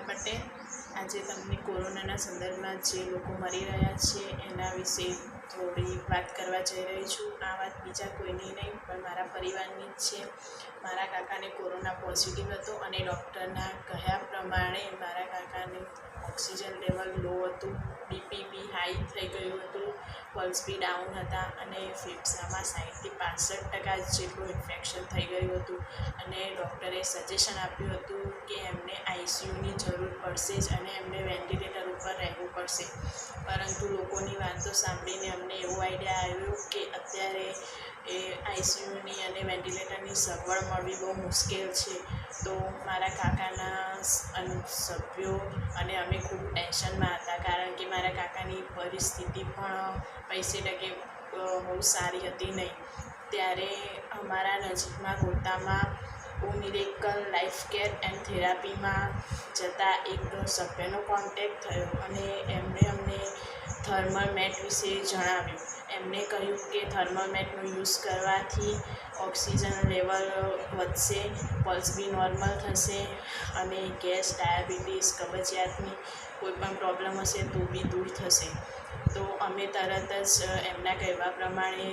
પટેલ આજે તમને કોરોનાના સંદર્ભમાં જે લોકો મરી રહ્યા છે એના વિશે થોડી વાત કરવા જઈ રહી છું. આ વાત બીજા કોઈની નહીં પણ મારા પરિવારની જ છે. મારા કાકાને કોરોના પોઝિટિવ હતો અને ડૉક્ટરના કહ્યા પ્રમાણે મારા કાકાને ઓક્સિજન લેવલ લો હતું, બીપી બી હાઈ થઈ ગયું હતું, પલ્સ બી ડાઉન હતા અને ફેફસામાં 60-65% જેટલું ઇન્ફેક્શન થઈ ગયું હતું અને ડૉક્ટરે સજેશન આપ્યું હતું કે એમને આઈસીયુની જરૂર પડશે જ અને એમને વેન્ટિલેટર ઉપર રહેવું પડશે. પરંતુ લોકોની વાતો સાંભળીને અમને એવો આઈડિયા આવ્યો કે અત્યારે એ આઈસીયુની અને વેન્ટિલેટરની સગવડ મળવી બહુ મુશ્કેલ છે. તો મારા કાકાના સભ્યો અને અમે ખૂબ ટેન્શનમાં હતા, કારણ કે મારા કાકાની પરિસ્થિતિ પણ પૈસે ટકે બહુ સારી હતી નહીં. ત્યારે અમારા નજીકમાં ગોતામાં મિરેકલ લાઈફ કેર એન્ડ થેરાપીમાં જતા એક સભ્યનો કોન્ટેક્ટ થયો અને એમણે અમને થર્મલ મેટ વિશે જણાવ્યું. એમણે કહ્યું કે થર્મલ મેટનો યુઝ કરવાથી ઓક્સિજન લેવલ વધશે, પલ્સ બી નોર્મલ થશે અને ગેસ, ડાયાબિટીસ, કબજિયાતની કોઈ પણ પ્રોબ્લેમ હશે તો બી દૂર થશે. તો અમે તરત જ એમના કહેવા પ્રમાણે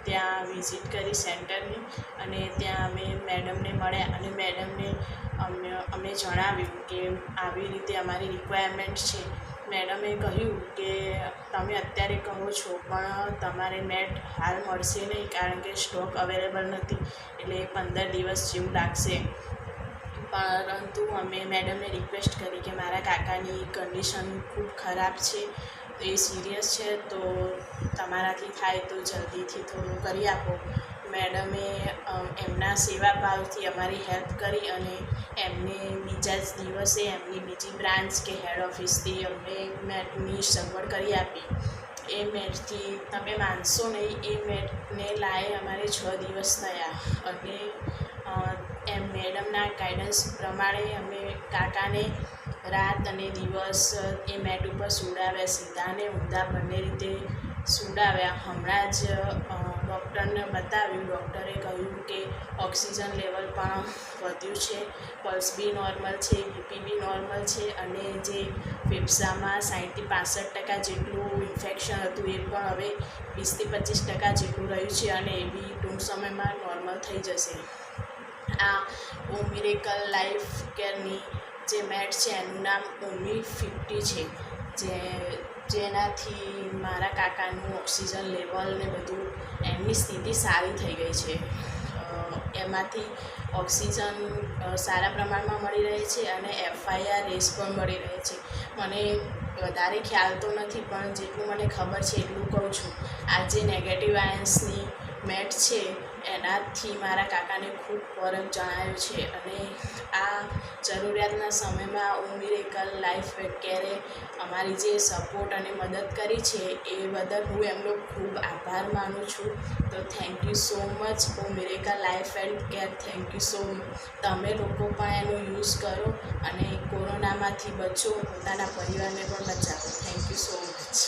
ત્યાં વિઝિટ કરી સેન્ટરની અને ત્યાં અમે મેડમને મળ્યા અને મેડમને અમે જણાવ્યું કે આવી રીતે અમારી રિક્વાયરમેન્ટ છે. મેડમે કહ્યું કે તમે અત્યારે કહો છો પણ તમારે મેટ હાલ મળશે નહીં, કારણ કે સ્ટોક અવેલેબલ નથી, એટલે 15 દિવસ જેવું લાગશે. પરંતુ અમે મેડમને રિક્વેસ્ટ કરી કે મારા કાકાની કન્ડિશન ખૂબ ખરાબ છે, એ સિરિયસ છે, તો તમારાથી થાય તો જલ્દીથી થોડું કરી આપો. મેડમે એમના સેવાભાવથી અમારી હેલ્પ કરી અને એમને બીજા જ દિવસે એમની બીજી બ્રાન્ચ કે હેડ ઓફિસથી અમને મેટની સગવડ કરી આપી. એ મેટથી તમે માનશો નહીં, એ મેટને લાયે અમારે 6 દિવસ થયા અને એમ મેડમના ગાઈડન્સ પ્રમાણે અમે કાકાને રાત અને દિવસ એ મેટ ઉપર સુડાવ્યા, સીધા અને ઊંધા બંને રીતે સુડાવ્યા. હમણાં જ ડૉક્ટરને બતાવ્યું. ડૉક્ટરે કહ્યું કે ઓક્સિજન લેવલ પણ વધ્યું છે, પલ્સ બી નોર્મલ છે, બીપી બી નોર્મલ છે અને જે ફેફસામાં 60-65% જેટલું ઇન્ફેક્શન હતું એ પણ હવે 20-25% જેટલું રહ્યું છે અને એ બી ટૂંક સમયમાં નોર્મલ થઈ જશે. આ મિરેકલ લાઈફ કેરની જે મેટ છે એનું નામ ઓમી 50 છે, જેનાથી મારા કાકાનું ઓક્સિજન લેવલ ને બધું એમની સ્થિતિ સારી થઈ ગઈ છે. એમાંથી ઓક્સિજન સારા પ્રમાણમાં મળી રહે છે અને FIR પણ મળી રહે છે. મને વધારે ખ્યાલ તો નથી પણ જેટલું મને ખબર છે એટલું કહું છું. આ જે નેગેટિવ આયન્સની મેટ છે એનાથી મારા કાકાને ખૂબ ફરક જણાયો છે અને આ જરૂરિયાતના સમયમાં મિરેકલ લાઈફ કેરે અમારી જે સપોર્ટ અને મદદ કરી છે એ બદલ હું એમનો ખૂબ આભાર માનું છું. તો thank you so much miracle life and care, thank you so much. તમે લોકો પણ એનો યુઝ કરો અને કોરોનામાંથી બચો, પોતાના પરિવારને પણ બચાવો. Thank you so much.